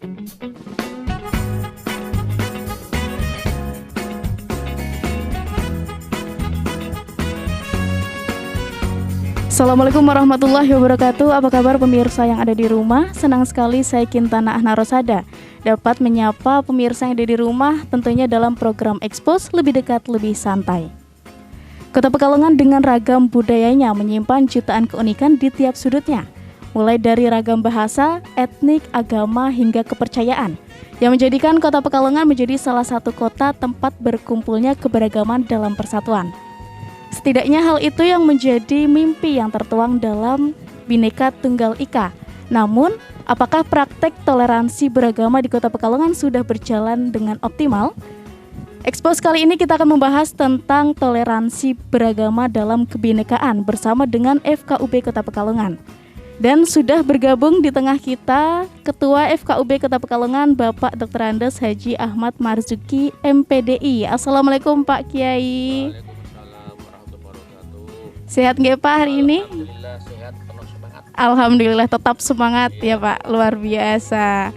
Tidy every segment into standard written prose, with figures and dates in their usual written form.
Assalamualaikum warahmatullahi wabarakatuh. Apa kabar pemirsa yang ada di rumah? Senang sekali saya Kintana Ahnarosada dapat menyapa pemirsa yang ada di rumah tentunya dalam program Expose Lebih Dekat Lebih Santai. Kota Pekalongan dengan ragam budayanya menyimpan jutaan keunikan di tiap sudutnya, mulai dari ragam bahasa, etnik, agama hingga kepercayaan, yang menjadikan Kota Pekalongan menjadi salah satu kota tempat berkumpulnya keberagaman dalam persatuan. Setidaknya hal itu yang menjadi mimpi yang tertuang dalam Bhinneka Tunggal Ika. Namun, apakah praktek toleransi beragama di Kota Pekalongan sudah berjalan dengan optimal? Expose kali ini kita akan membahas tentang toleransi beragama dalam kebinekaan bersama dengan FKUB Kota Pekalongan. Dan sudah bergabung di tengah kita Ketua FKUB Kota Pekalongan Bapak Dr. Andes Haji Ahmad Marzuki MPDI. Assalamualaikum Pak Kiai. Sehat nggak Pak hari ini? Alhamdulillah sehat, penuh semangat. Alhamdulillah tetap semangat ya Pak, luar biasa.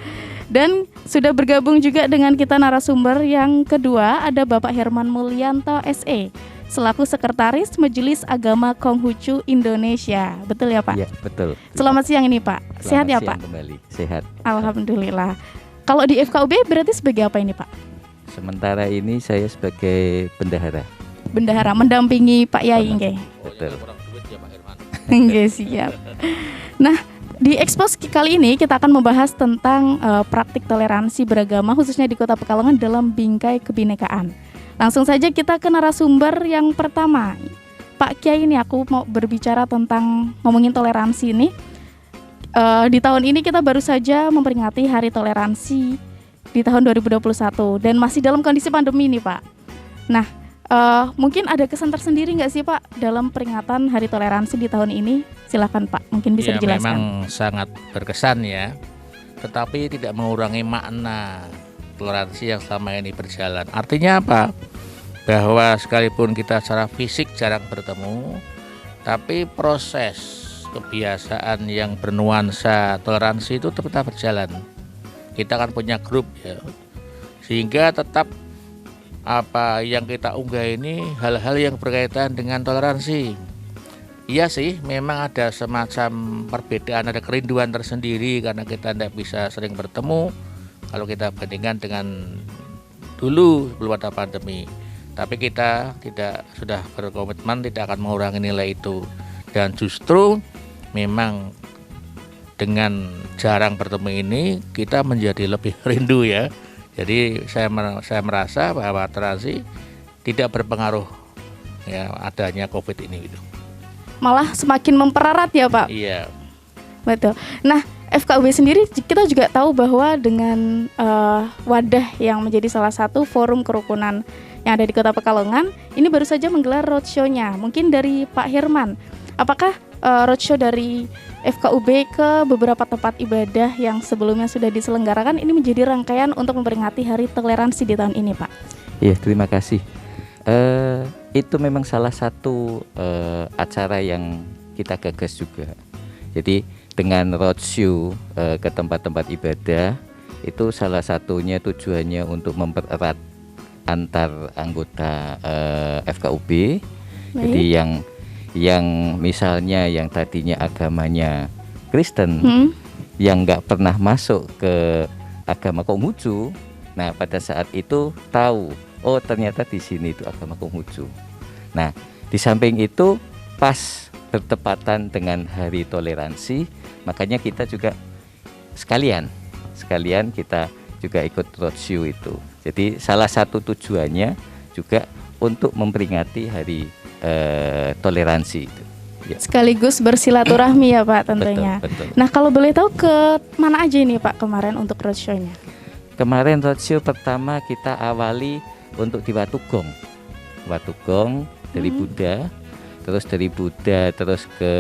Dan sudah bergabung juga dengan kita narasumber yang kedua, ada Bapak Herman Mulyanto SE selaku Sekretaris Majelis Agama Konghucu Indonesia. Betul ya Pak? Iya, betul. Selamat siang ini Pak. Sehat ya Pak? Kembali. Sehat. Alhamdulillah. Kalau di FKUB berarti sebagai apa ini Pak? Sementara ini saya sebagai bendahara. Bendahara mendampingi Pak Yai nggih. Betul. Kurang duit ya Pak Herman. Nggih, siap. Nah, di Expose kali ini kita akan membahas tentang praktik toleransi beragama khususnya di Kota Pekalongan dalam bingkai kebinekaan. Langsung saja kita ke narasumber yang pertama. Pak Kiai, ini aku mau berbicara tentang ngomongin toleransi ini. Di tahun ini kita baru saja memperingati Hari Toleransi di tahun 2021 dan masih dalam kondisi pandemi nih Pak. Nah, mungkin ada kesan tersendiri nggak sih Pak dalam peringatan Hari Toleransi di tahun ini? Silakan Pak, mungkin bisa dijelaskan. Memang sangat berkesan ya, tetapi tidak mengurangi makna toleransi yang selama ini berjalan. Artinya apa? Bahwa sekalipun kita secara fisik jarang bertemu, tapi proses kebiasaan yang bernuansa toleransi itu tetap berjalan. Kita kan punya grup ya, sehingga tetap apa yang kita unggah ini hal-hal yang berkaitan dengan toleransi. Iya sih, memang ada semacam perbedaan, ada kerinduan tersendiri karena kita tidak bisa sering bertemu kalau kita bandingkan dengan dulu sebelum ada pandemi. Tapi kita sudah berkomitmen tidak akan mengurangi nilai itu. Dan justru memang dengan jarang bertemu ini kita menjadi lebih rindu ya. Jadi saya merasa bahwa toleransi tidak berpengaruh ya adanya COVID ini gitu. Malah semakin mempererat ya Pak. Iya. Betul. Nah, FKUB sendiri kita juga tahu bahwa dengan wadah yang menjadi salah satu forum kerukunan yang ada di Kota Pekalongan, ini baru saja menggelar roadshow-nya. Mungkin dari Pak Herman, apakah roadshow dari FKUB ke beberapa tempat ibadah yang sebelumnya sudah diselenggarakan ini menjadi rangkaian untuk memperingati Hari Toleransi di tahun ini, Pak? Iya, terima kasih. Itu memang salah satu acara yang kita gagas juga. Jadi dengan roadshow ke tempat-tempat ibadah itu salah satunya tujuannya untuk mempererat antar anggota FKUB. Jadi yang misalnya yang tadinya agamanya Kristen yang nggak pernah masuk ke agama Konghucu, nah pada saat itu tahu, oh ternyata di sini itu agama Konghucu. Nah di samping itu pas bertepatan dengan Hari Toleransi, makanya kita juga sekalian kita juga ikut roadshow itu. Jadi salah satu tujuannya juga untuk memperingati Hari Toleransi itu. Ya. Sekaligus bersilaturahmi ya Pak tentunya. Betul. Nah kalau boleh tahu ke mana aja ini Pak kemarin untuk roadshow-nya? Kemarin roadshow pertama kita awali untuk di Watugong dari Buddha, terus dari Buddha terus ke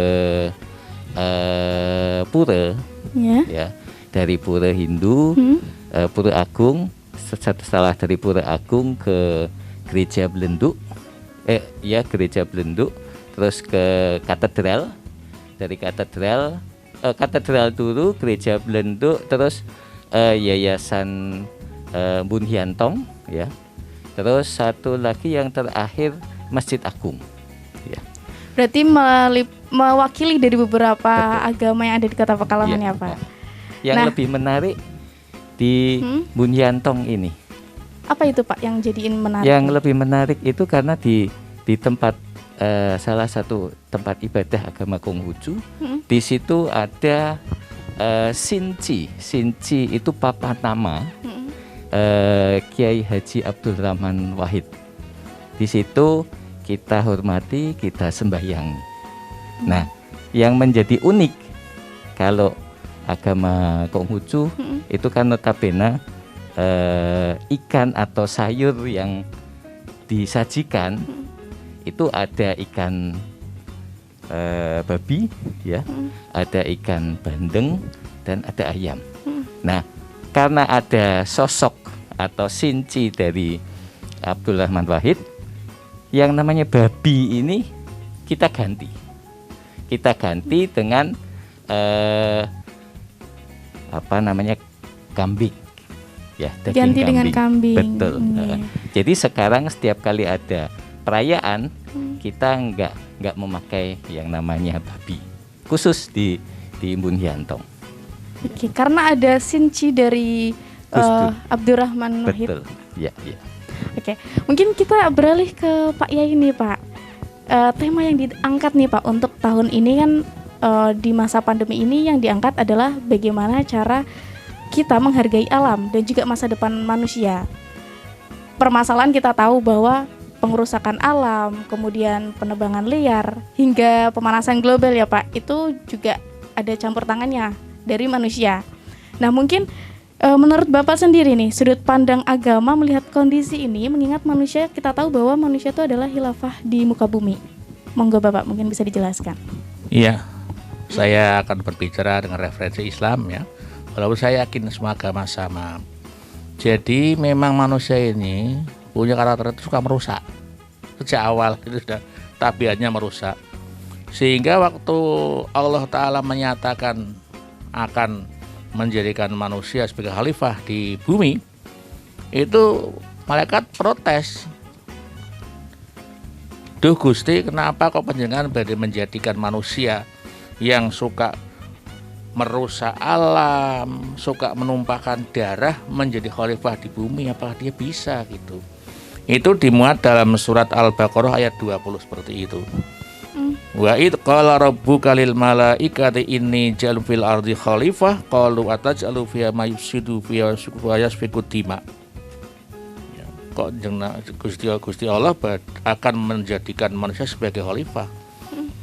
Pura, ya dari Pura Hindu, Pura Agung, setelah dari Pura Agung ke Gereja Belenduk, Gereja Belenduk, terus ke katedral, dari katedral dulu Gereja Belenduk, terus Yayasan Bun Hyantong ya. Terus satu lagi yang terakhir Masjid Agung ya. Berarti mewakili dari beberapa agama yang ada di Kota Pekalongan ya Pak. Yang Nah. lebih menarik di Bun Hyantong ini, Apa itu Pak yang jadiin menarik? yang lebih menarik itu karena di tempat salah satu tempat ibadah agama Konghucu, di situ ada Sinci. Sinci itu papan nama Kiai Haji Abdul Rahman Wahid. Di situ kita hormati, kita sembahyangi. Nah, yang menjadi unik kalau agama Konghucu itu kan notabene ikan atau sayur yang disajikan itu ada ikan babi ya, ada ikan bandeng dan ada ayam. Nah, karena ada sosok atau sinci dari Abdul Rahman Wahid, yang namanya babi ini kita ganti dengan kambing ya, daging Ganti dengan kambing. betul. Jadi sekarang setiap kali ada perayaan kita nggak memakai yang namanya babi, khusus di Bun Hyantong. Oke, karena ada sinci dari Gus Dur. Abdurrahman Wahid. Betul ya, ya. Oke, mungkin kita beralih ke Pak Yai nih Pak. Tema yang diangkat nih Pak untuk tahun ini kan di masa pandemi ini yang diangkat adalah bagaimana cara kita menghargai alam dan juga masa depan manusia. Permasalahan kita tahu bahwa pengerusakan alam, kemudian penebangan liar, hingga pemanasan global ya Pak, itu juga ada campur tangannya dari manusia. Nah mungkin menurut Bapak sendiri nih, sudut pandang agama melihat kondisi ini, mengingat manusia, kita tahu bahwa manusia itu adalah khilafah di muka bumi. Monggo Bapak mungkin bisa dijelaskan. Iya, saya akan berbicara dengan referensi Islam ya. Walaupun saya yakin semua agama sama. Jadi memang manusia ini punya karakter itu suka merusak. Sejak awal itu sudah tabiatnya merusak. Sehingga waktu Allah Ta'ala menyatakan akan menjadikan manusia sebagai khalifah di bumi, itu malaikat protes. Duh Gusti, kenapa kok panjenengan badhe menjadikan manusia yang suka merusak alam, suka menumpahkan darah menjadi khalifah di bumi? Apakah dia bisa gitu? Itu dimuat dalam surat Al-Baqarah ayat 20 seperti itu. Wa id qala rabbuka lil malaikati inni ja'alun fil ardi khalifah qalu ataj'alu fiha may yufsidu fiha wa yasfiku dima. Ya, kok Gusti Allah akan menjadikan manusia sebagai khalifah.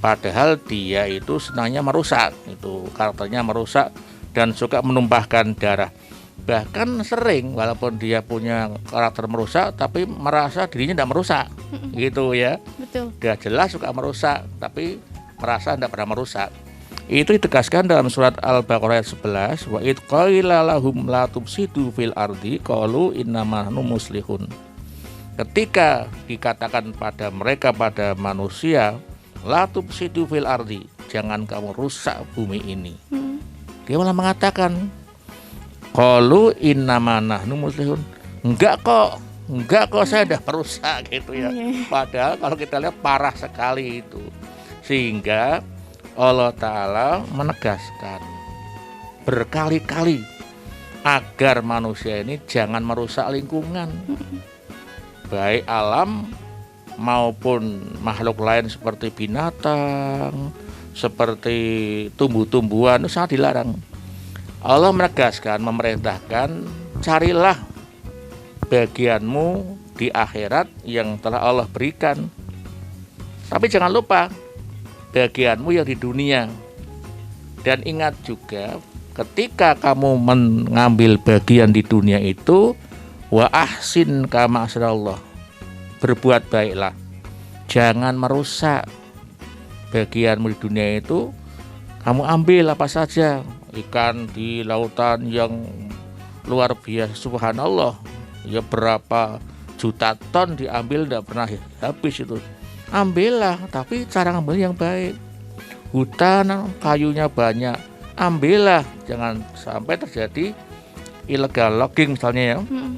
Padahal dia itu senangnya merusak, itu karakternya merusak dan suka menumpahkan darah. Bahkan sering walaupun dia punya karakter merusak tapi merasa dirinya tidak merusak, gitu ya. Betul. Dia jelas suka merusak tapi merasa tidak pernah merusak. Itu ditegaskan dalam surat Al-Baqarah ayat 11, wa id qila lahum la tufsidu fil ardi qalu innama nahnu muslihun. Ketika dikatakan pada mereka, pada manusia, la tufsidu fil ardi, jangan kamu rusak bumi ini. Dia malah mengatakan qalu innama nahnu muslihun. Enggak kok saya dah merusak gitu ya. Padahal kalau kita lihat parah sekali itu. Sehingga Allah Ta'ala menegaskan berkali-kali agar manusia ini jangan merusak lingkungan, baik alam maupun makhluk lain seperti binatang, seperti tumbuh-tumbuhan, itu sangat dilarang. Allah menegaskan, memerintahkan, carilah bagianmu di akhirat yang telah Allah berikan. Tapi jangan lupa bagianmu yang di dunia. Dan ingat juga, ketika kamu mengambil bagian di dunia itu, wa ahsin kama ahsanallah, berbuat baiklah, jangan merusak bagianmu di dunia itu. Kamu ambil apa saja, ikan di lautan yang luar biasa, subhanallah, ya berapa juta ton diambil, tidak pernah habis itu. Ambillah, tapi cara ngambil yang baik. Hutan kayunya banyak, ambillah, jangan sampai terjadi illegal logging misalnya ya. Mm-mm.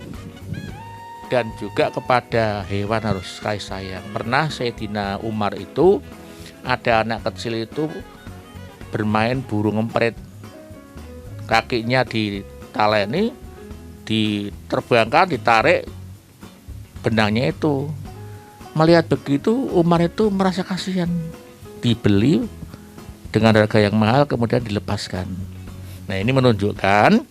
Dan juga kepada hewan harus kasih sayang. Pernah Sayyidina Umar itu ada anak kecil itu bermain burung emprit, kakinya ditaleni, diterbangkan, ditarik benangnya itu. Melihat begitu Umar itu merasa kasihan, dibeli dengan harga yang mahal kemudian dilepaskan. Nah, ini menunjukkan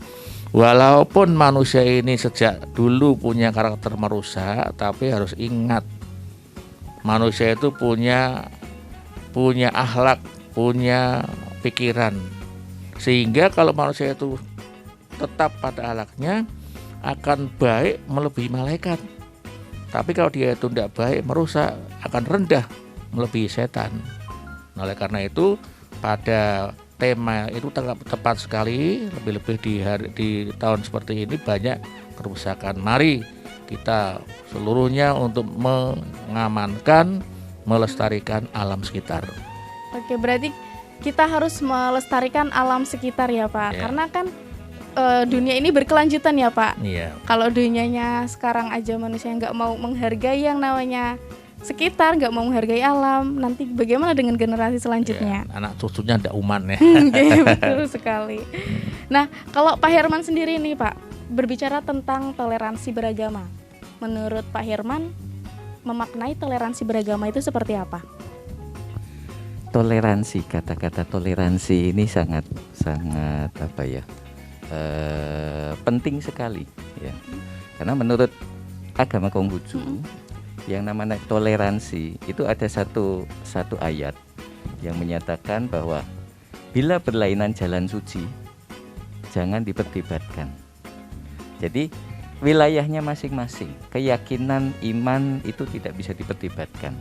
walaupun manusia ini sejak dulu punya karakter merusak, tapi harus ingat manusia itu punya akhlak, punya pikiran. Sehingga kalau manusia itu tetap pada akhlaknya akan baik melebihi malaikat. Tapi kalau dia itu tidak baik, merusak, akan rendah melebihi setan. Nah, oleh karena itu pada tema itu tepat sekali, lebih-lebih di tahun seperti ini banyak kerusakan. Mari kita seluruhnya untuk mengamankan, melestarikan alam sekitar. Oke, berarti kita harus melestarikan alam sekitar ya Pak, Ya. karena kan dunia ini berkelanjutan ya Pak. Iya. Kalau dunianya sekarang aja manusia nggak mau menghargai yang namanya sekitar, nggak mau menghargai alam, nanti bagaimana dengan generasi selanjutnya? Ya, anak cucunya ndak uman ya. Oke, betul sekali. Nah, kalau Pak Herman sendiri nih Pak, berbicara tentang toleransi beragama, menurut Pak Herman, memaknai toleransi beragama itu seperti apa? Toleransi, kata-kata toleransi ini sangat apa ya, penting sekali ya. Karena menurut agama Konghucu, yang namanya toleransi itu ada satu ayat yang menyatakan bahwa bila berlainan jalan suci jangan diperdebatkan. Jadi wilayahnya masing-masing, keyakinan iman itu tidak bisa diperdebatkan.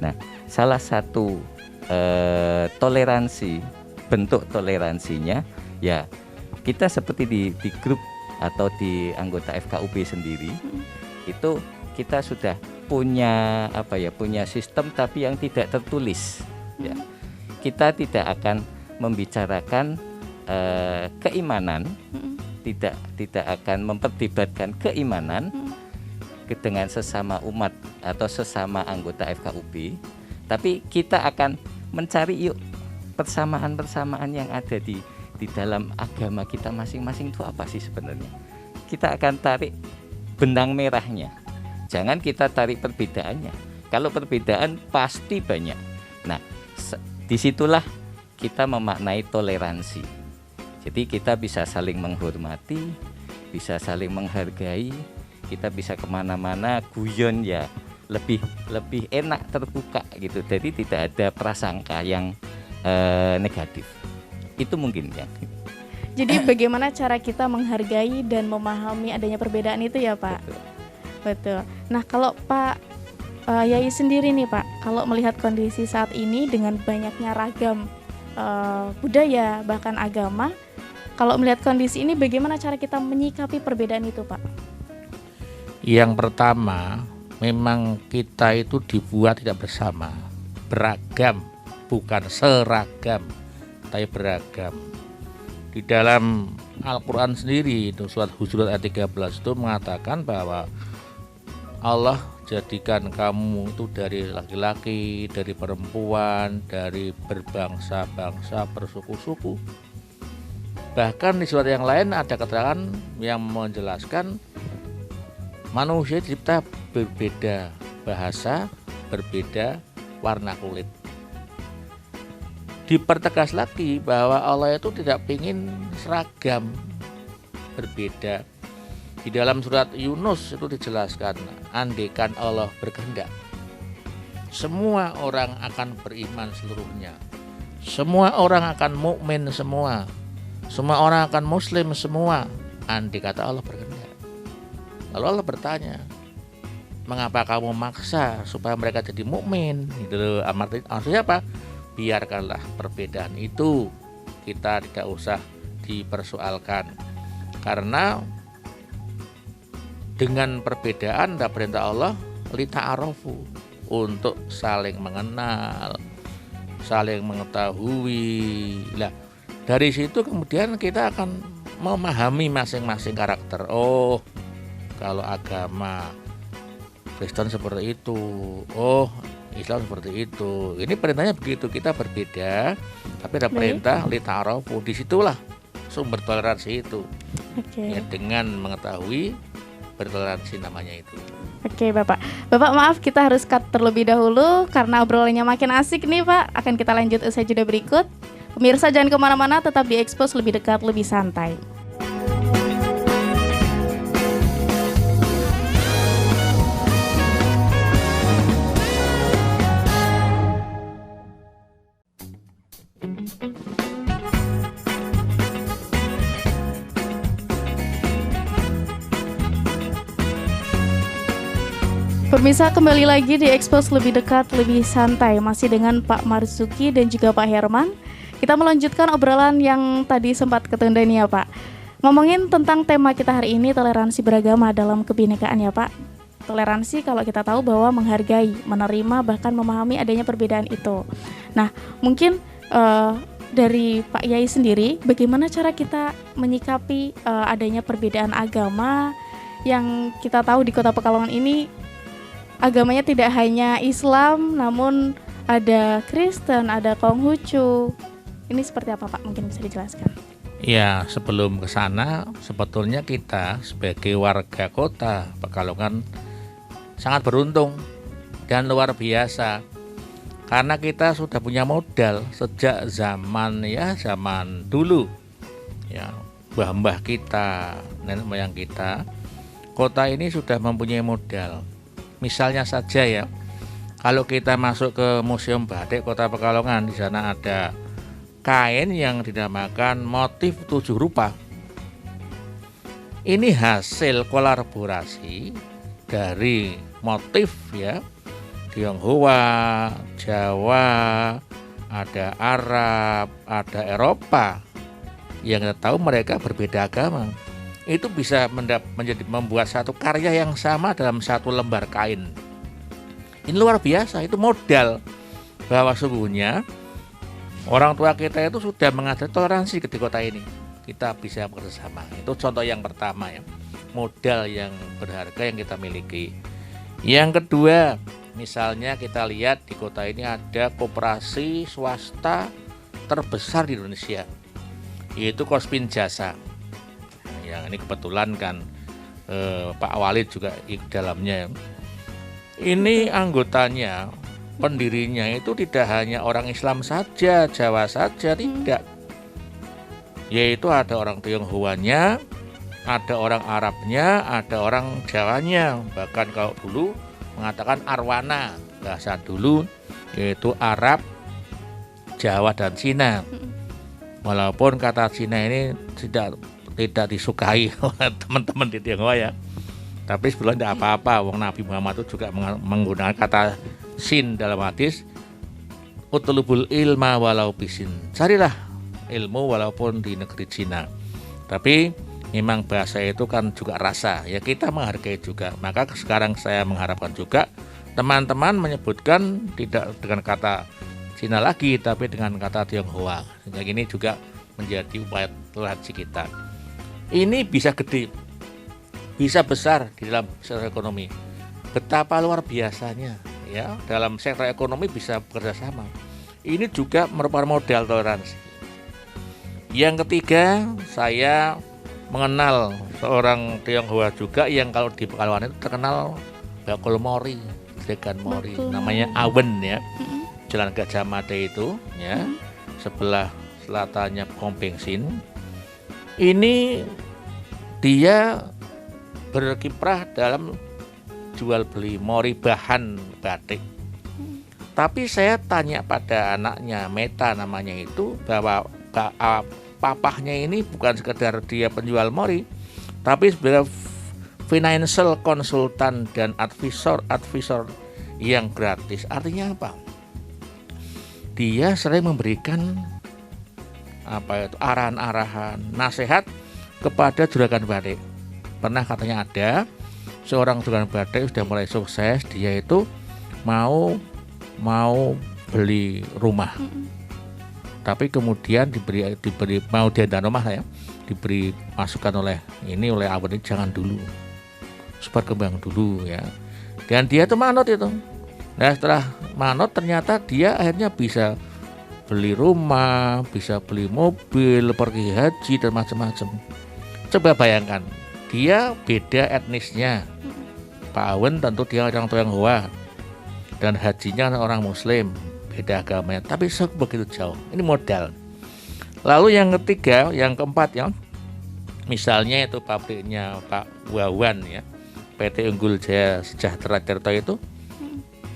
Nah, salah satu toleransi, bentuk toleransinya ya kita seperti di grup atau di anggota FKUB sendiri itu kita sudah punya punya sistem tapi yang tidak tertulis ya. Kita tidak akan membicarakan keimanan, tidak akan memperdebatkan keimanan dengan sesama umat atau sesama anggota FKUB, tapi kita akan mencari yuk persamaan-persamaan yang ada di dalam agama kita masing-masing itu apa sih sebenarnya. Kita akan tarik benang merahnya. Jangan kita tarik perbedaannya. Kalau perbedaan pasti banyak. Nah, disitulah kita memaknai toleransi. Jadi kita bisa saling menghormati, bisa saling menghargai, kita bisa kemana-mana guyon ya lebih enak, terbuka gitu. Jadi tidak ada prasangka yang negatif. Itu mungkin ya. Jadi bagaimana cara kita menghargai dan memahami adanya perbedaan itu ya Pak? Betul. Nah, kalau Pak Yai sendiri nih Pak, kalau melihat kondisi saat ini dengan banyaknya ragam budaya bahkan agama, kalau melihat kondisi ini bagaimana cara kita menyikapi perbedaan itu Pak? Yang pertama, memang kita itu dibuat tidak bersama, beragam, bukan seragam, tapi beragam. Di dalam Al-Quran sendiri, itu surat Hujurat ayat 13 itu mengatakan bahwa Allah jadikan kamu itu dari laki-laki, dari perempuan, dari berbangsa-bangsa, bersuku-suku. Bahkan di surat yang lain ada keterangan yang menjelaskan manusia dicipta berbeda bahasa, berbeda warna kulit. Dipertegas lagi bahwa Allah itu tidak ingin seragam, berbeda. Di dalam surat Yunus itu dijelaskan, andaikan Allah berkehendak, semua orang akan beriman seluruhnya, semua orang akan mukmin semua orang akan muslim semua, andai kata Allah berkehendak. Lalu Allah bertanya, mengapa kamu maksa supaya mereka jadi mukmin? Itu artinya apa? Biarkanlah perbedaan itu, kita tidak usah dipersoalkan, karena dengan perbedaan ada perintah Allah lita'arofu, untuk saling mengenal, saling mengetahui. Lah, dari situ kemudian kita akan memahami masing-masing karakter. Oh, kalau agama Kristen seperti itu, oh Islam seperti itu. Ini perintahnya begitu, kita berbeda, tapi ada perintah lita'arafu. Disitulah sumber toleransi itu. Oke. Ya, dengan mengetahui bertoleransi namanya itu. Oke Bapak. Bapak maaf kita harus cut terlebih dahulu karena obrolannya makin asik nih Pak. Akan kita lanjut usai jeda berikut. Pemirsa jangan kemana-mana, tetap di Expose lebih dekat, lebih santai. Pemirsa kembali lagi di Expose lebih dekat, lebih santai. Masih dengan Pak Marzuki dan juga Pak Herman. Kita melanjutkan obrolan yang tadi sempat ketunda nih ya Pak. Ngomongin tentang tema kita hari ini, toleransi beragama dalam kebinekaan ya Pak. Toleransi kalau kita tahu bahwa menghargai, menerima, bahkan memahami adanya perbedaan itu. Nah mungkin dari Pak Yai sendiri, bagaimana cara kita menyikapi adanya perbedaan agama yang kita tahu di Kota Pekalongan ini agamanya tidak hanya Islam, namun ada Kristen, ada Konghucu. Ini seperti apa Pak? Mungkin bisa dijelaskan. Ya, sebelum ke sana, sebetulnya kita sebagai warga Kota Pekalongan sangat beruntung dan luar biasa. Karena kita sudah punya modal sejak zaman dulu. Ya, mbah-mbah kita, nenek moyang kita, kota ini sudah mempunyai modal. Misalnya saja ya, kalau kita masuk ke Museum Batik Kota Pekalongan, di sana ada kain yang dinamakan motif 7 rupa. Ini hasil kolaborasi dari motif ya, Tionghoa, Jawa, ada Arab, ada Eropa. Yang kita tahu mereka berbeda agama. Itu bisa membuat satu karya yang sama dalam satu lembar kain. Ini luar biasa, itu modal bahwa sungguhnya orang tua kita itu sudah mengajar toleransi di kota ini. Kita bisa bersama. Itu contoh yang pertama ya, modal yang berharga yang kita miliki. Yang kedua, misalnya kita lihat di kota ini ada koperasi swasta terbesar di Indonesia, yaitu Kospin Jasa. Yang ini kebetulan kan Pak Walid juga di dalamnya. Ini anggotanya, pendirinya itu tidak hanya orang Islam saja, Jawa saja, tidak. Yaitu ada orang Tionghoanya, ada orang Arabnya, ada orang Jawanya. Bahkan kalau dulu mengatakan Arwana, bahasa dulu, yaitu Arab, Jawa dan Cina. Walaupun kata Cina ini tidak disukai oleh teman-teman di Tionghoa ya, tapi sebetulnya tidak apa-apa. Wong Nabi Muhammad itu juga menggunakan kata sin dalam hadis, utlubul ilma walau bisin, carilah ilmu walaupun di negeri Cina. Tapi memang bahasa itu kan juga rasa ya, kita menghargai juga. Maka sekarang saya mengharapkan juga teman-teman menyebutkan tidak dengan kata Cina lagi, tapi dengan kata Tionghoa. Sehingga ini juga menjadi upaya toleransi kita. Ini bisa gede, bisa besar di dalam sektor ekonomi. Betapa luar biasanya ya, dalam sektor ekonomi bisa bekerja sama. Ini juga merupakan modal toleransi. Yang ketiga, saya mengenal seorang Tionghoa juga yang kalau di Pekalongan itu terkenal bakul mori, degan mori, namanya Awen ya. Jalan Gajah Mada itu ya, sebelah selatannya pom bensin. Ini dia berkiprah dalam jual beli mori bahan batik. Tapi saya tanya pada anaknya, Meta namanya itu, bahwa papahnya ini bukan sekedar dia penjual mori, tapi sebagai financial consultant dan advisor yang gratis. Artinya apa? Dia sering memberikan arahan-arahan, nasihat kepada juragan batik. Pernah katanya ada seorang juragan batik sudah mulai sukses, dia itu mau beli rumah. Tapi kemudian diberi mau diantar rumah ya, diberi masukan oleh Awan ini, jangan dulu, supaya kembang dulu ya. Dan dia tuh manut itu. Nah setelah manut ternyata dia akhirnya bisa beli rumah, bisa beli mobil, pergi haji dan macam-macam. Coba bayangkan, dia beda etnisnya. Pak Awan tentu dia orang Tionghoa dan hajinya orang Muslim, beda agamanya, tapi begitu jauh. Ini modal. Lalu yang ketiga, yang keempat ya, misalnya itu pabriknya Pak Wawan ya, PT Unggul Jaya Sejahtera Tirta itu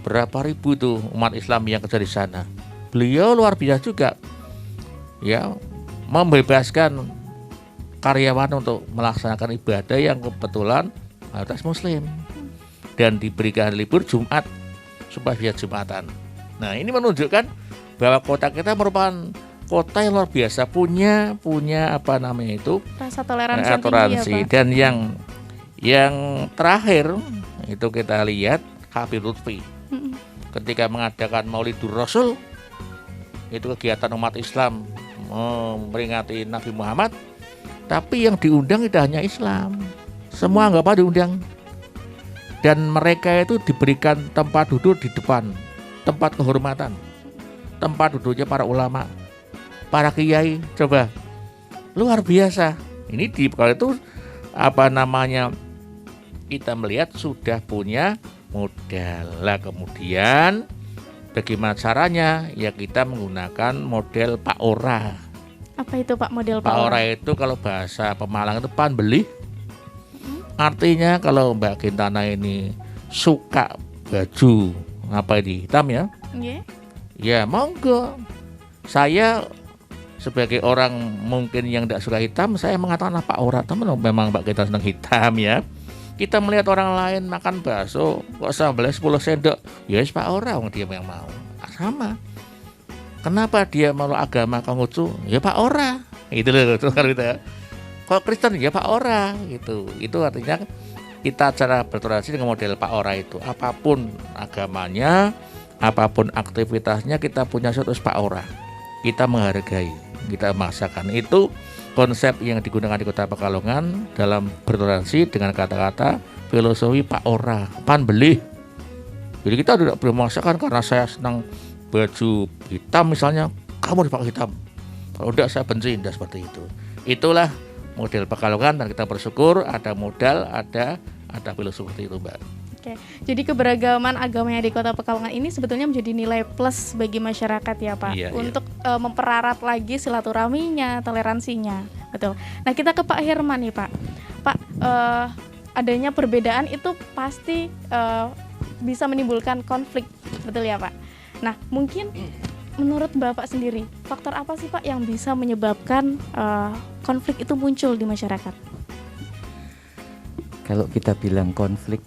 berapa ribu tuh umat Islam yang kerja di sana. Beliau luar biasa juga ya, membebaskan karyawan untuk melaksanakan ibadah yang kebetulan atas Muslim dan diberikan libur Jumat supaya bisa Jumatan. Nah ini menunjukkan bahwa kota kita merupakan kota yang luar biasa, punya apa namanya itu, rasa toleransi, toleransi. Dan yang terakhir itu kita lihat Habib Lutfi ketika mengadakan Maulidur Rasul, itu kegiatan umat Islam memperingati Nabi Muhammad, tapi yang diundang tidak hanya Islam, semua nggak apa diundang, dan mereka itu diberikan tempat duduk di depan, tempat kehormatan, tempat duduknya para ulama, para kiai. Coba, luar biasa. Ini kalau itu apa namanya, kita melihat sudah punya modal lah. Kemudian bagaimana caranya? Ya kita menggunakan model Pak Ora. Apa itu Pak model Pak Ora? Pak Ora Ora itu kalau bahasa Pemalang itu panbelih. Artinya kalau Mbak Kintana ini suka baju apa ini hitam ya? Ya monggo. Saya sebagai orang mungkin yang tidak suka hitam, saya mengatakan Pak Ora, teman memang Mbak Kintana senang hitam ya. Kita melihat orang lain makan bakso kok sambalnya 10 sendok, ya Pak Ora, dia yang mau. Sama. Kenapa dia mau agama Konghucu? Ya Pak Ora. Itu loh kita. Kalau Kristen ya Pak Ora gitu. Itu artinya kita cara bertoleransi dengan model Pak Ora itu. Apapun agamanya, apapun aktivitasnya, kita punya status Pak Ora. Kita menghargai, kita memaksakan. Itu konsep yang digunakan di Kota Pekalongan dalam bertoleransi dengan kata-kata filosofi Pak Ora, panbelih. Jadi kita tidak boleh memaksakan karena saya senang baju hitam misalnya, kamu dipakai hitam. Kalau tidak saya benci, tidak seperti itu. Itulah model Pekalongan dan kita bersyukur ada modal, ada filosofi itu, Mbak. Oke, jadi keberagaman agamanya di Kota Pekalongan ini sebetulnya menjadi nilai plus bagi masyarakat ya Pak, untuk mempererat lagi silaturahminya, toleransinya, betul. Nah kita ke Pak Herman nih Pak. Pak, adanya perbedaan itu pasti bisa menimbulkan konflik, betul ya Pak? Nah mungkin menurut Bapak sendiri, faktor apa sih Pak yang bisa menyebabkan konflik itu muncul di masyarakat? Kalau kita bilang konflik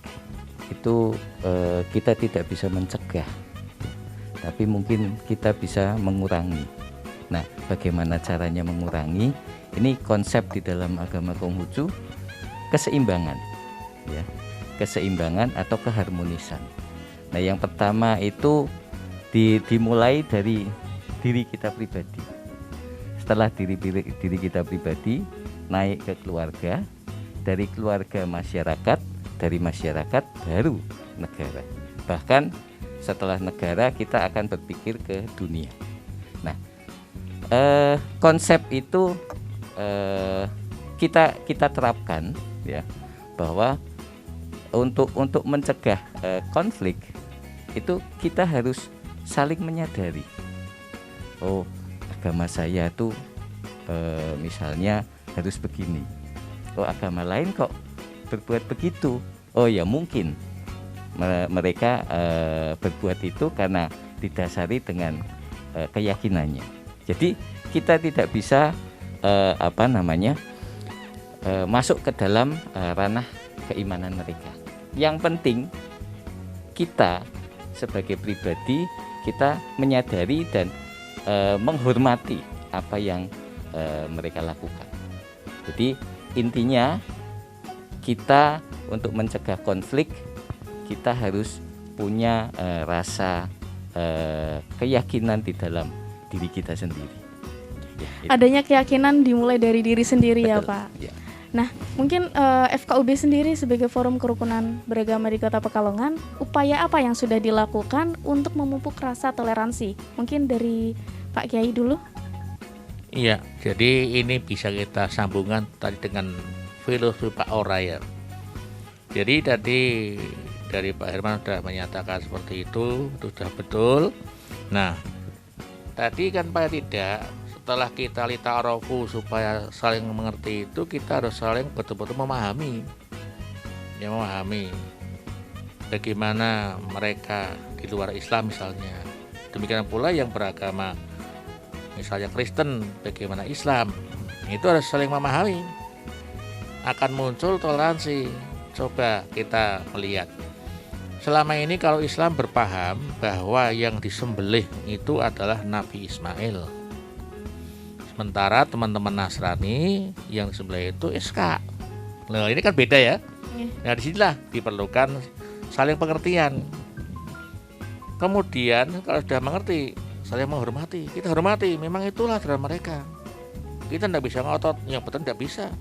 itu kita tidak bisa mencegah, tapi mungkin kita bisa mengurangi. Nah, bagaimana caranya mengurangi? Ini konsep di dalam agama Konghucu, keseimbangan, ya, keseimbangan atau keharmonisan. Nah, yang pertama itu dimulai dari diri kita pribadi. Setelah diri kita pribadi naik ke keluarga, dari keluarga masyarakat, dari masyarakat baru negara. Bahkan setelah negara kita akan berpikir ke dunia. Nah, konsep itu kita terapkan ya, bahwa untuk mencegah konflik itu kita harus saling menyadari. Oh, agama saya tuh misalnya harus begini. Oh, agama lain kok berbuat begitu. Oh ya mungkin mereka berbuat itu karena didasari dengan keyakinannya. Jadi kita tidak bisa masuk ke dalam ranah keimanan mereka. Yang penting kita sebagai pribadi kita menyadari dan menghormati apa yang mereka lakukan. Jadi intinya kita untuk mencegah konflik kita harus punya rasa keyakinan di dalam diri kita sendiri. adanya keyakinan dimulai dari diri sendiri. Betul. Ya Pak. Ya. Nah, mungkin FKUB sendiri sebagai forum kerukunan beragama di Kota Pekalongan, upaya apa yang sudah dilakukan untuk memupuk rasa toleransi? Mungkin dari Pak Kiai dulu. Iya, jadi ini bisa kita sambungkan tadi dengan filosofi Pak Ora ya. Jadi tadi dari Pak Herman sudah menyatakan seperti itu sudah betul. Nah, tadi kan Pak tidak, setelah kita lita'arofu supaya saling mengerti itu, kita harus saling betul-betul memahami. Ya, memahami bagaimana mereka di luar Islam misalnya. Demikian pula yang beragama misalnya Kristen, bagaimana Islam. Itu harus saling memahami. Akan muncul toleransi. Coba kita melihat. Selama ini kalau Islam berpaham bahwa yang disembelih itu adalah Nabi Ismail. Sementara teman-teman Nasrani yang disembelih itu Iska. Nah, ini kan beda ya. Nah, disinilah diperlukan saling pengertian. Kemudian kalau sudah mengerti, saling menghormati. Kita hormati, memang itulah ajaran mereka. Kita tidak bisa ngotot, yang betul tidak bisa.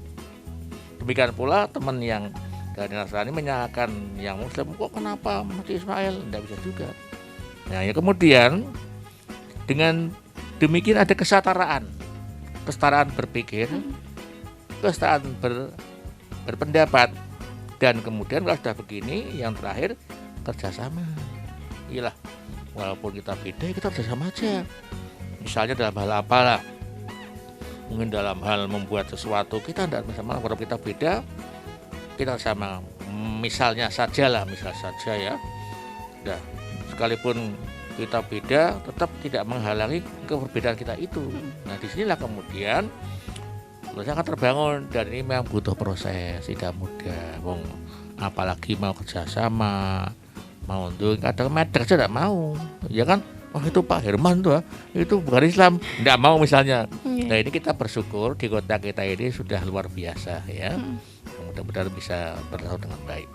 Demikian pula teman yang dari Nasrani menyalahkan yang Muslim, kok kenapa mati Ismail? Tidak bisa juga. Nah, ya kemudian dengan demikian ada kesetaraan berpikir, kesetaraan berpendapat, dan kemudian kalau sudah begini, yang terakhir kerjasama. Iyalah, walaupun kita beda, kita kerjasama aja. Misalnya dalam hal apalah, mungkin dalam hal membuat sesuatu kita tidak bersama, kalau kita beda, kita sama. Misal saja ya. Nah, sekalipun kita beda, tetap tidak menghalangi keberbedaan kita itu. Nah, disinilah kemudian sangat terbangun, dan ini memang butuh proses, tidak mudah. Apalagi mau kerjasama, mau untuk kadang medek saja tidak mau, ya kan? Oh, itu Pak Herman tuh, itu bukan Islam, tidak mau misalnya. Nah, ini kita bersyukur di kota kita ini sudah luar biasa ya. Mudah-mudahan bisa berlalu dengan baik.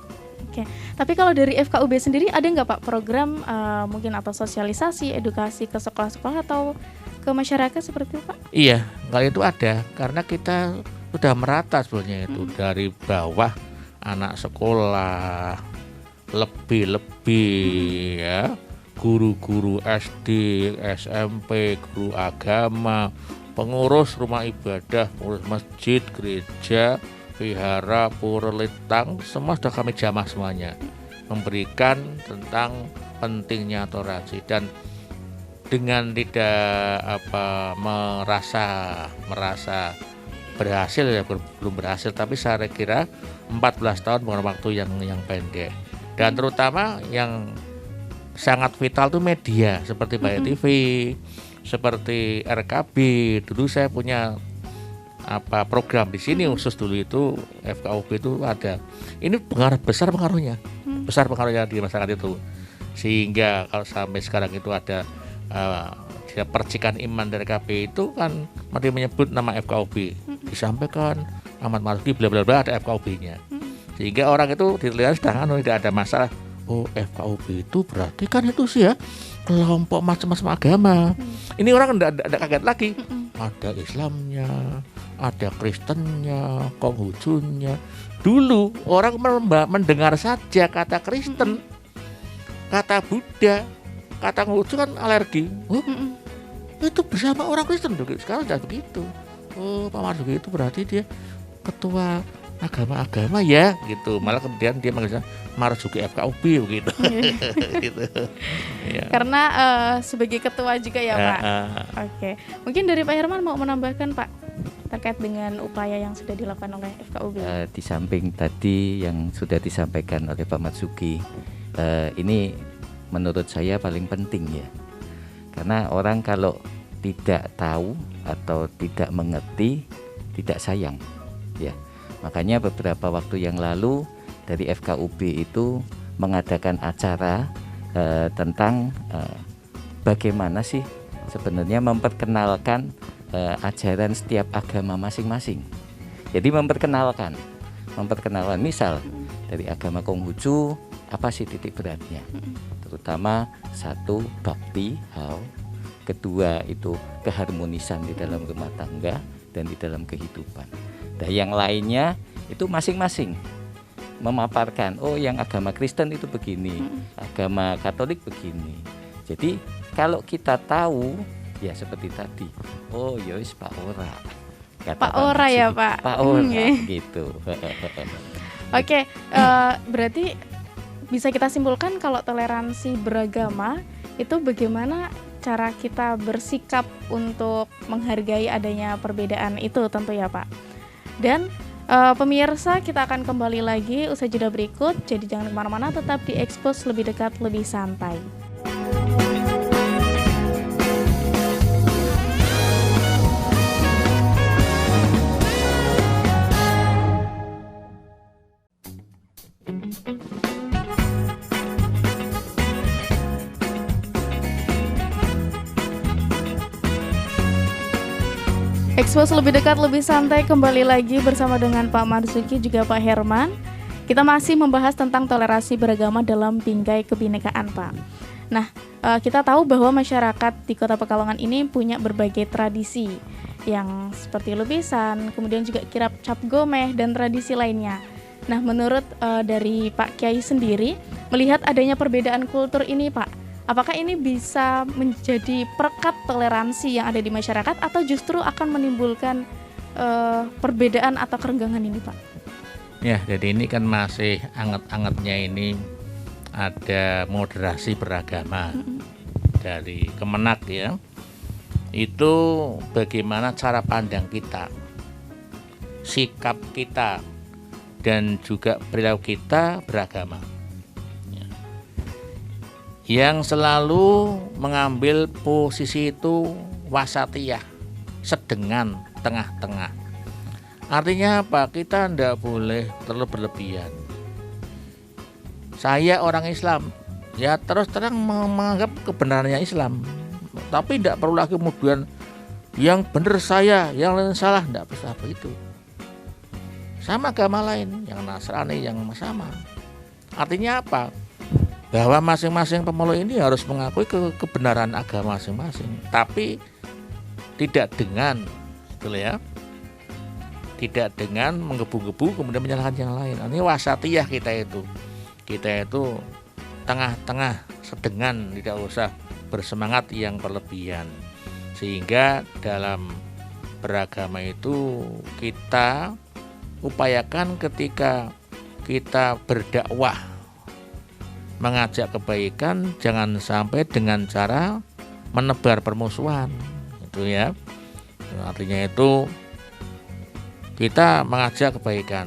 Oke, tapi kalau dari FKUB sendiri ada nggak Pak program mungkin atau sosialisasi, edukasi ke sekolah-sekolah atau ke masyarakat seperti itu Pak? Iya, kalau itu ada, karena kita sudah merata sebenarnya itu dari bawah anak sekolah, lebih-lebih ya, guru-guru SD, SMP, guru agama, pengurus rumah ibadah, pengurus masjid, gereja, vihara, pura, litang, semua sudah kami jamah semuanya, memberikan tentang pentingnya toleransi, dan dengan tidak merasa berhasil ya, belum berhasil, tapi saya kira 14 tahun bukan waktu yang pendek, dan terutama yang sangat vital itu media seperti Bayu TV, seperti RKB. Dulu saya punya program di sini khusus, dulu itu FKUB itu ada. Ini besar pengaruhnya di masyarakat itu, sehingga kalau sampai sekarang itu ada percikan iman dari RKB itu kan mari menyebut nama FKUB, disampaikan Ahmad Marzuki bla bla bla, ada FKUB-nya, sehingga orang itu dilihat sedang tidak ada masalah. Oh, FKUB itu berarti kan itu sih ya kelompok macam-macam agama. Ini orang tidak kaget lagi. Ada Islamnya, ada Kristennya, Konghucunya. Dulu orang mendengar saja kata Kristen, kata Buddha, kata Konghucu kan alergi. Oh, itu bersama orang Kristen. Sekarang sudah begitu. Oh, Pak Marzuki itu berarti dia ketua agama-agama ya gitu. Malah kemudian dia manggil Marzuki FKUB begitu. Gitu. Ya. Karena sebagai ketua juga ya Pak. Oke. Mungkin dari Pak Herman mau menambahkan Pak terkait dengan upaya yang sudah dilakukan oleh FKUB. Di samping tadi yang sudah disampaikan oleh Pak Marzuki, ini menurut saya paling penting ya. Karena orang kalau tidak tahu atau tidak mengerti, tidak sayang ya. Makanya beberapa waktu yang lalu dari FKUB itu mengadakan acara tentang bagaimana sih sebenarnya memperkenalkan ajaran setiap agama masing-masing. Jadi memperkenalkan misal dari agama Konghucu apa sih titik beratnya, terutama satu bakti, how, kedua itu keharmonisan di dalam rumah tangga dan di dalam kehidupan. Dan yang lainnya itu masing-masing memaparkan, oh yang agama Kristen itu begini, agama Katolik begini. Jadi kalau kita tahu, ya seperti tadi, oh yois Pak Ora, kata Pak Ora ya Pak. Pak Ora Nggih. gitu. Oke, berarti bisa kita simpulkan kalau toleransi beragama itu bagaimana cara kita bersikap untuk menghargai adanya perbedaan itu tentu ya Pak. Dan pemirsa, kita akan kembali lagi usai jeda berikut. Jadi jangan kemana-mana, tetap di Expose Lebih Dekat Lebih Santai. Expose Lebih Dekat Lebih Santai kembali lagi bersama dengan Pak Marzuki juga Pak Herman. Kita masih membahas tentang toleransi beragama dalam bingkai kebinekaan Pak. Nah, kita tahu bahwa masyarakat di Kota Pekalongan ini punya berbagai tradisi yang seperti lubisan, kemudian juga kirap cap gomeh dan tradisi lainnya. Nah, menurut dari Pak Kiai sendiri, melihat adanya perbedaan kultur ini Pak, apakah ini bisa menjadi perekat toleransi yang ada di masyarakat atau justru akan menimbulkan perbedaan atau kerenggangan ini Pak? Ya, jadi ini kan masih anget-angetnya ini ada moderasi beragama dari Kemenak ya. Itu bagaimana cara pandang kita, sikap kita, dan juga perilaku kita beragama. Yang selalu mengambil posisi itu wasatiyah, sedengan, tengah-tengah. Artinya apa? Kita tidak boleh terlalu berlebihan. Saya orang Islam, ya terus terang menganggap kebenarannya Islam, tapi tidak perlu lagi kemudian yang benar saya, yang lain salah, tidak bisa begitu. Sama agama lain, yang Nasrani, yang sama. Artinya apa? Bahwa masing-masing pemeluk ini harus mengakui kebenaran agama masing-masing, tapi tidak dengan betul ya, tidak dengan menggebu-gebu kemudian menyalahkan yang lain. Ini wasatiyah kita itu tengah-tengah, sedengan, tidak usah bersemangat yang berlebihan. Sehingga dalam beragama itu kita upayakan ketika kita berdakwah mengajak kebaikan, jangan sampai dengan cara menebar permusuhan, itu ya. Artinya itu kita mengajak kebaikan,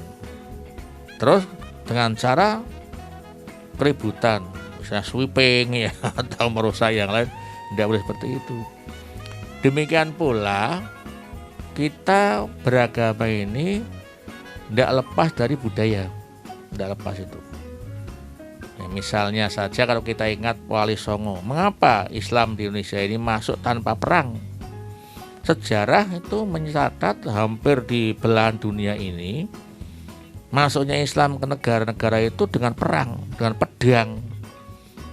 terus dengan cara keributan, misalnya sweeping ya, atau merusak yang lain, tidak boleh seperti itu. Demikian pula kita beragama ini tidak lepas dari budaya, tidak lepas itu. Ya, misalnya saja kalau kita ingat Wali Songo, mengapa Islam di Indonesia ini masuk tanpa perang? Sejarah itu mencatat hampir di belahan dunia ini masuknya Islam ke negara-negara itu dengan perang, dengan pedang.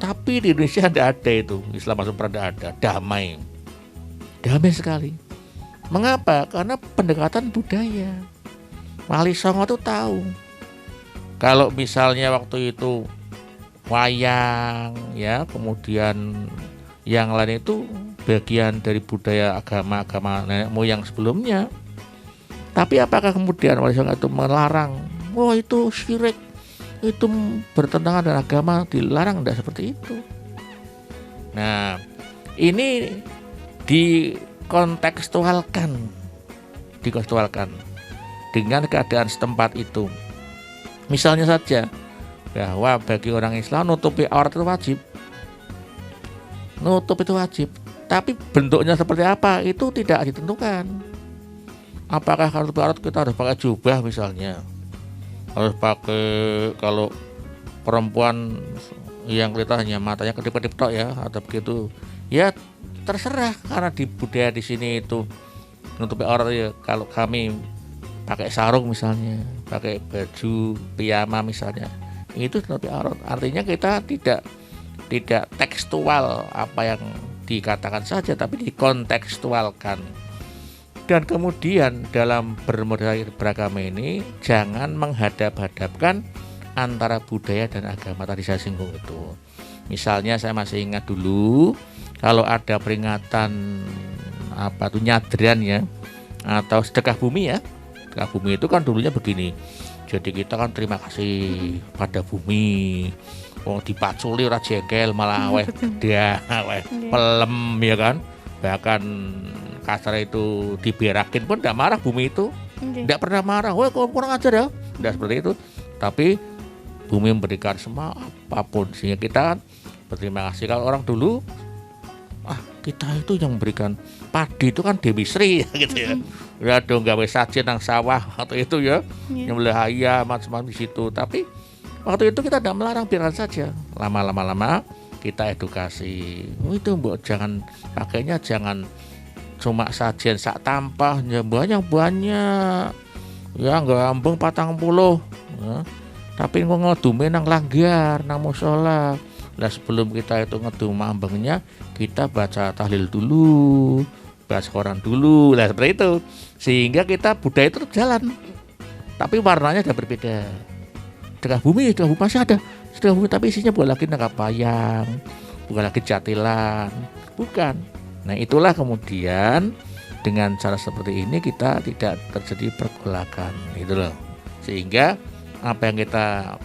Tapi di Indonesia tidak ada itu, Islam masuk perang tidak ada, damai sekali. Mengapa? Karena pendekatan budaya. Wali Songo itu tahu kalau misalnya waktu itu wayang ya, kemudian yang lain itu bagian dari budaya agama nenek moyang sebelumnya. Tapi apakah kemudian Wali Songo itu melarang? Wah, itu syirik, itu bertentangan dengan agama, dilarang? Tidak seperti itu. Nah, ini dikontekstualkan dengan keadaan setempat itu. Misalnya saja bahwa bagi orang Islam nutupi aurat itu wajib. Tapi bentuknya seperti apa itu tidak ditentukan. Apakah kalau nutupi aurat kita harus pakai jubah misalnya, harus pakai, kalau perempuan yang kelihatan hanya matanya kedip-kedip tok ya, atau begitu ya, terserah. Karena di budaya di sini itu nutupi aurat ya. Kalau kami pakai sarung misalnya, pakai baju piyama misalnya, itu nutupi aurat. Artinya kita tidak tekstual apa yang dikatakan saja, tapi dikontekstualkan. Dan kemudian dalam beragama ini jangan menghadap-hadapkan antara budaya dan agama tadi saya singgung itu. Misalnya saya masih ingat dulu kalau ada peringatan nyadran ya, atau sedekah bumi ya. Sedekah bumi itu kan dulunya begini. Jadi kita kan terima kasih pada bumi. Dipaculi ora jengkel malah aweh gede, aweh pelem ya kan. Bahkan kasar itu diberakin pun tidak marah bumi itu. Tidak pernah marah. Wah, kok kurang ajar ya. Tidak seperti itu. Tapi bumi memberikan semua apapun sehingga kita kan berterima kasih. Kalau orang dulu kita itu yang memberikan padi itu kan Dewi Sri gitu ya. Ya dong gawe sajen nang sawah waktu itu ya. Nyembelih ayam macam-macam di situ. Tapi waktu itu kita tidak melarang, biarkan saja. Lama kita edukasi. Itu mbok jangan pakainya jangan cuma sajen sak tampah ya banyak. Ya enggak ambung 40. Ya. Tapi ngedume nang langgar, nang mushola. Nah sebelum kita itu ngedum ambengnya, kita baca tahlil dulu, baca Quran dulu, lah seperti itu. Sehingga kita budaya itu jalan. Tapi warnanya sudah berbeda. Sedekah bumi masih ada. Sedekah bumi tapi isinya bukan lagi nangka payang, bukan lagi jatilan, bukan. Nah itulah kemudian dengan cara seperti ini kita tidak terjadi pergolakan, gitu loh. Sehingga apa yang kita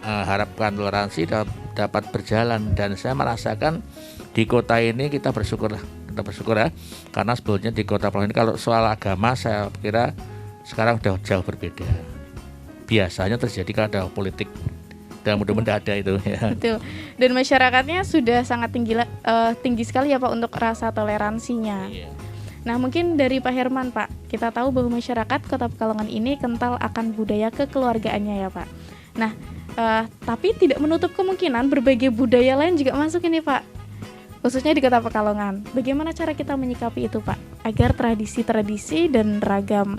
harapkan toleransi dapat berjalan, dan saya merasakan di kota ini kita bersyukur ya, karena sebetulnya di kota Palembang ini kalau soal agama saya kira sekarang sudah jauh berbeda. Biasanya terjadi kalau ada politik, dan mudah-mudahan ada itu ya. Betul. Dan masyarakatnya sudah sangat tinggi sekali ya Pak untuk rasa toleransinya. Iya. Nah mungkin dari Pak Herman Pak, kita tahu bahwa masyarakat Kota Pekalongan ini kental akan budaya kekeluargaannya ya Pak. Nah tapi tidak menutup kemungkinan berbagai budaya lain juga masuk ini Pak, khususnya di Kota Pekalongan. Bagaimana cara kita menyikapi itu Pak, agar tradisi-tradisi dan ragam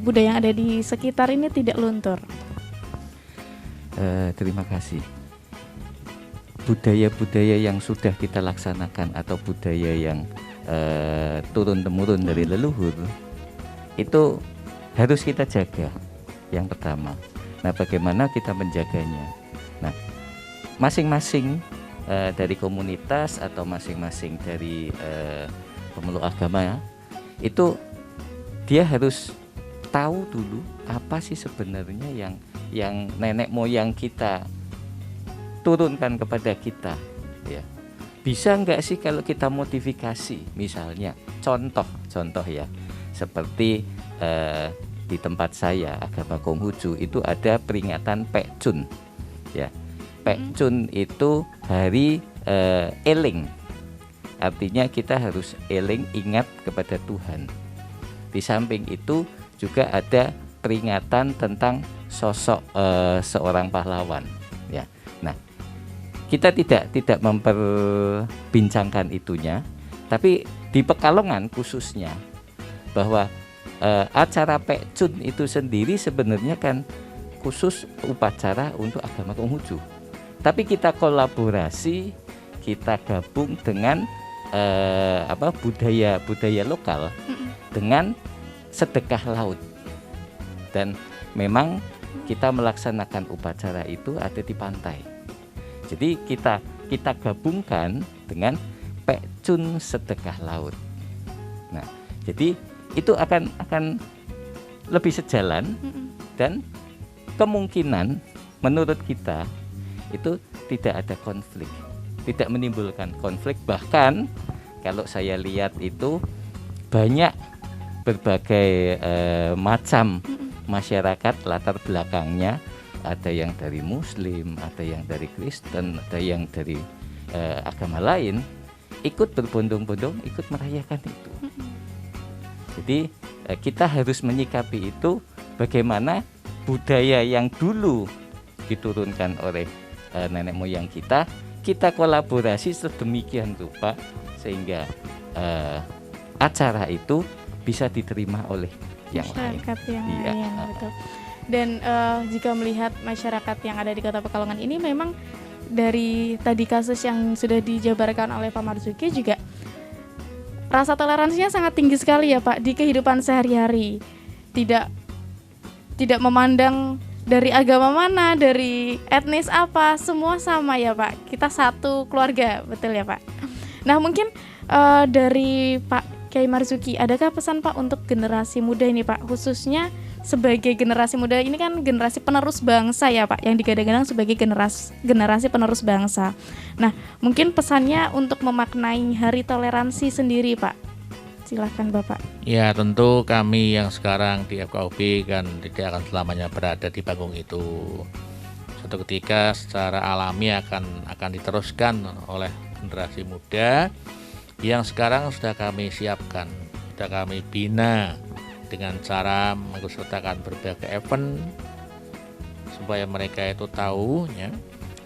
budaya yang ada di sekitar ini tidak luntur? Terima kasih. Budaya-budaya yang sudah kita laksanakan atau budaya yang turun-temurun dari leluhur itu harus kita jaga. Yang pertama, nah bagaimana kita menjaganya? Nah, masing-masing dari komunitas atau masing-masing dari pemeluk agama ya, itu dia harus tahu dulu apa sih sebenarnya yang nenek moyang kita turunkan kepada kita ya. Bisa enggak sih kalau kita modifikasi, misalnya contoh ya, seperti di tempat saya agama Konghucu itu ada peringatan Pek Chun ya. Pek Chun itu hari eling, artinya kita harus eling, ingat kepada Tuhan. Di samping itu juga ada peringatan tentang sosok seorang pahlawan ya. Nah, kita tidak memperbincangkan itunya, tapi di Pekalongan khususnya bahwa acara Pek Chun itu sendiri sebenarnya kan khusus upacara untuk agama Konghucu. Tapi kita kolaborasi, kita gabung dengan budaya lokal dengan sedekah laut. Dan memang kita melaksanakan upacara itu ada di pantai. Jadi kita gabungkan dengan Pek Chun sedekah laut. Nah, jadi itu akan lebih sejalan dan kemungkinan menurut kita itu tidak ada konflik, tidak menimbulkan konflik. Bahkan kalau saya lihat itu banyak berbagai macam masyarakat latar belakangnya, ada yang dari Muslim, ada yang dari Kristen, ada yang dari agama lain, ikut berbondong-bondong ikut merayakan itu. Jadi kita harus menyikapi itu bagaimana budaya yang dulu diturunkan oleh nenek moyang kita kolaborasi sedemikian rupa sehingga acara itu bisa diterima oleh yang masyarakat lain. Yang lain, betul. Dan jika melihat masyarakat yang ada di Kota Pekalongan ini memang dari tadi kasus yang sudah dijabarkan oleh Pak Marzuki juga rasa toleransinya sangat tinggi sekali ya Pak di kehidupan sehari-hari. Tidak memandang dari agama mana, dari etnis apa, semua sama ya Pak. Kita satu keluarga, betul ya Pak. Nah mungkin dari Pak Kiai Marzuki, adakah pesan Pak untuk generasi muda ini Pak, khususnya sebagai generasi muda ini kan generasi penerus bangsa ya Pak, yang digadang-gadang sebagai generasi penerus bangsa. Nah mungkin pesannya untuk memaknai hari toleransi sendiri Pak, silahkan Bapak. Ya tentu kami yang sekarang di FKUB kan tidak akan selamanya berada di panggung itu. Suatu ketika secara alami akan diteruskan oleh generasi muda yang sekarang sudah kami siapkan, sudah kami bina dengan cara mengikutsertakan berbagai event supaya mereka itu tahu ya.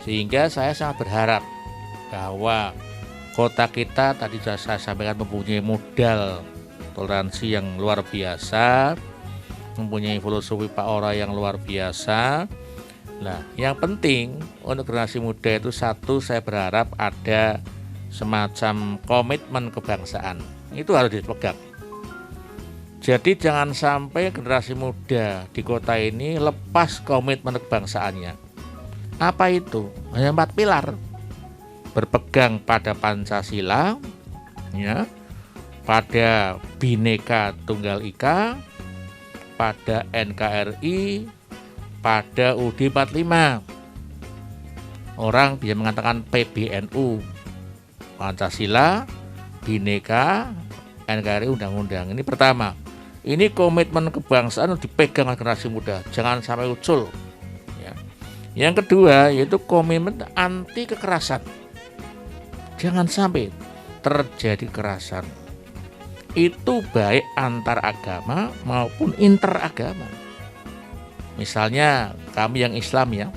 Sehingga saya sangat berharap bahwa kota kita tadi sudah saya sampaikan mempunyai modal toleransi yang luar biasa, mempunyai filosofi Pak Ora yang luar biasa. Nah, yang penting untuk generasi muda itu satu, saya berharap ada semacam komitmen kebangsaan. Itu harus dipegang. Jadi jangan sampai generasi muda di kota ini lepas komitmen kebangsaannya. Apa itu? Hanya 4 pilar. Berpegang pada Pancasila, ya, pada Bhinneka Tunggal Ika, pada NKRI, pada UUD 45. Orang bisa mengatakan PBNU. Pancasila, Bhinneka, NKRI, undang-undang. Ini pertama. Ini komitmen kebangsaan dipegang oleh generasi muda, jangan sampai ucul. Ya. Yang kedua yaitu komitmen anti kekerasan. Jangan sampai terjadi kekerasan. Itu baik antar agama maupun interagama. Misalnya kami yang Islam ya,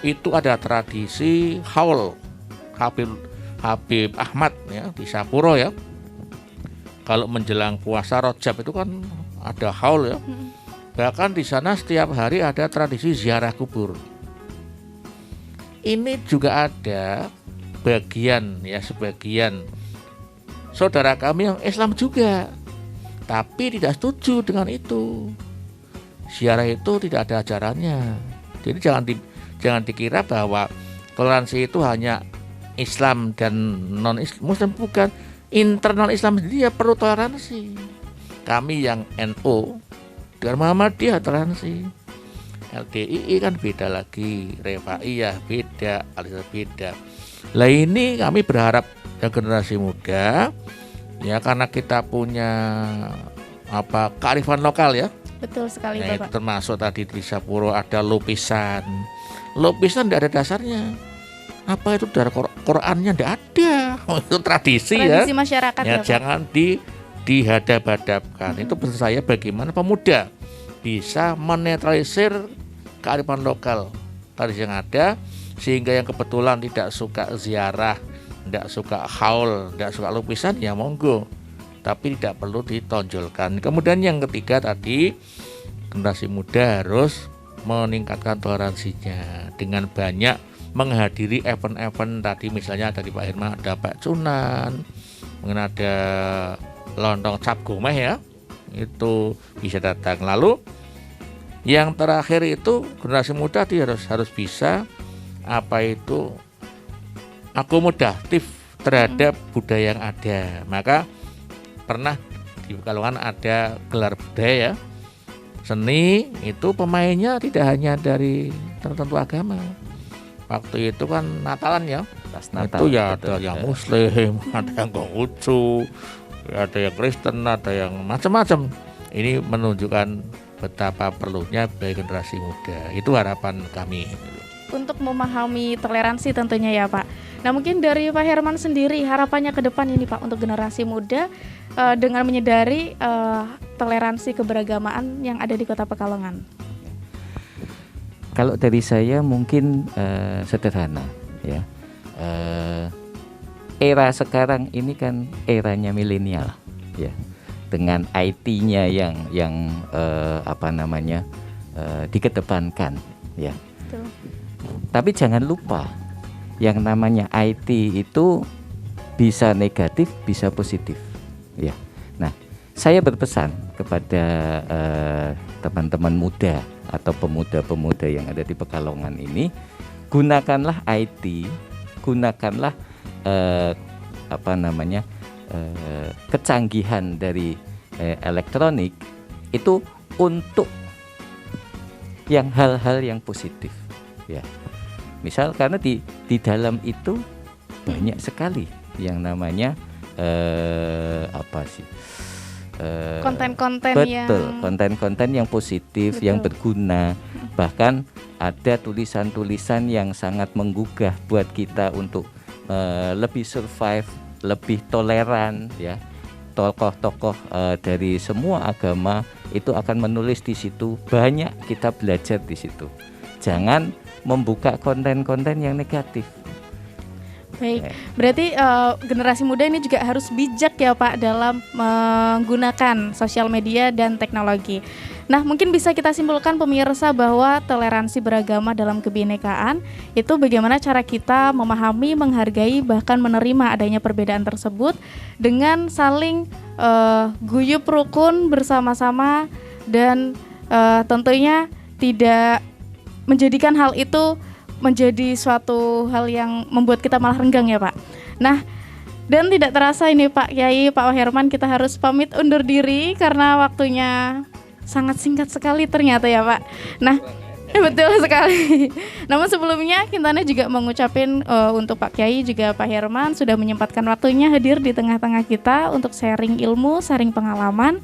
itu ada tradisi haul Habib Ahmad ya di Sapuro ya. Kalau menjelang puasa Rajab itu kan ada haul ya. Bahkan di sana setiap hari ada tradisi ziarah kubur. Ini juga ada sebagian saudara kami yang Islam juga, tapi tidak setuju dengan itu. Ziarah itu tidak ada ajarannya. Jadi jangan dikira bahwa toleransi itu hanya Islam dan non-Muslim, bukan. Internal Islam sendiri ya perlu toleransi. Kami yang NU dengan Muhammadiyah toleransi. LDII kan beda lagi, Refaiyah beda, Al-Izhar beda. Lah ini kami berharap ya generasi muda ya, karena kita punya kearifan lokal ya. Betul sekali Nah, Bapak. itu termasuk tadi di Sapuro ada lupisan. Lupisan tidak ada dasarnya. Apa itu dari Qurannya tidak ada. Itu tradisi masyarakat ya. Pak. Jangan dihadap-hadapkan. Itu pesan saya bagaimana pemuda bisa menetralisir kearifan lokal tradisi yang ada, sehingga yang kebetulan tidak suka ziarah, tidak suka haul, tidak suka lupisan ya monggo, tapi tidak perlu ditonjolkan. Kemudian yang ketiga tadi, generasi muda harus meningkatkan toleransinya dengan banyak menghadiri event-event tadi, misalnya dari Pak Herman ada Pak Cunan, mungkin ada lontong cap gomeh ya, itu bisa datang. Lalu yang terakhir itu generasi muda harus bisa akomodatif terhadap budaya yang ada. Maka pernah di Pekalongan ada gelar budaya ya, seni itu pemainnya tidak hanya dari tertentu agama. Waktu itu kan Natalan ya, Pas Natal, itu ya betul, ada yang Muslim, ada yang Konghucu, ada yang Kristen, ada yang macam-macam. Ini menunjukkan betapa perlunya bagi generasi muda. Itu harapan kami. Untuk memahami toleransi tentunya ya Pak. Nah mungkin dari Pak Herman sendiri harapannya ke depan ini Pak untuk generasi muda dengan menyadari toleransi keberagaman yang ada di Kota Pekalongan. Kalau dari saya mungkin sederhana ya. Era sekarang ini kan eranya milenial ya. Dengan IT-nya yang dikedepankan ya. Betul. Tapi jangan lupa yang namanya IT itu bisa negatif, bisa positif, ya. Nah, saya berpesan kepada teman-teman muda atau pemuda-pemuda yang ada di Pekalongan ini, gunakanlah IT, gunakanlah kecanggihan dari elektronik itu untuk yang hal-hal yang positif, ya. Misal karena di dalam itu banyak sekali yang namanya konten-konten konten-konten yang positif, betul, yang berguna. Bahkan ada tulisan-tulisan yang sangat menggugah buat kita untuk lebih survive, lebih toleran, ya. Tokoh-tokoh dari semua agama itu akan menulis di situ, banyak kita belajar di situ. Jangan membuka konten-konten yang negatif. Baik, berarti generasi muda ini juga harus bijak ya Pak dalam menggunakan sosial media dan teknologi. Nah, mungkin bisa kita simpulkan pemirsa bahwa toleransi beragama dalam kebinekaan itu bagaimana cara kita memahami, menghargai, bahkan menerima adanya perbedaan tersebut dengan saling guyup rukun bersama-sama dan tentunya tidak menjadikan hal itu menjadi suatu hal yang membuat kita malah renggang ya Pak. Nah, dan tidak terasa ini Pak Kiai, Pak Herman, kita harus pamit undur diri karena waktunya sangat singkat sekali ternyata ya Pak. Nah, betul sekali. Namun sebelumnya Kintana juga mengucapkan untuk Pak Kiai juga Pak Herman sudah menyempatkan waktunya hadir di tengah-tengah kita untuk sharing ilmu, sharing pengalaman.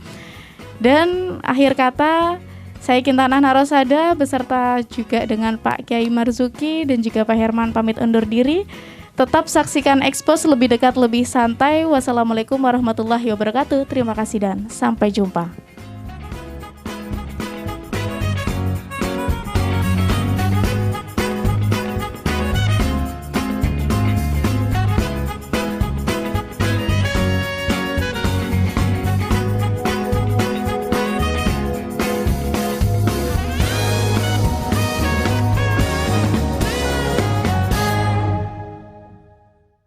Dan akhir kata, saya Kintana Narosada beserta juga dengan Pak Kiai Marzuki dan juga Pak Herman pamit undur diri. Tetap saksikan Expose lebih dekat, lebih santai. Wassalamualaikum warahmatullahi wabarakatuh. Terima kasih dan sampai jumpa.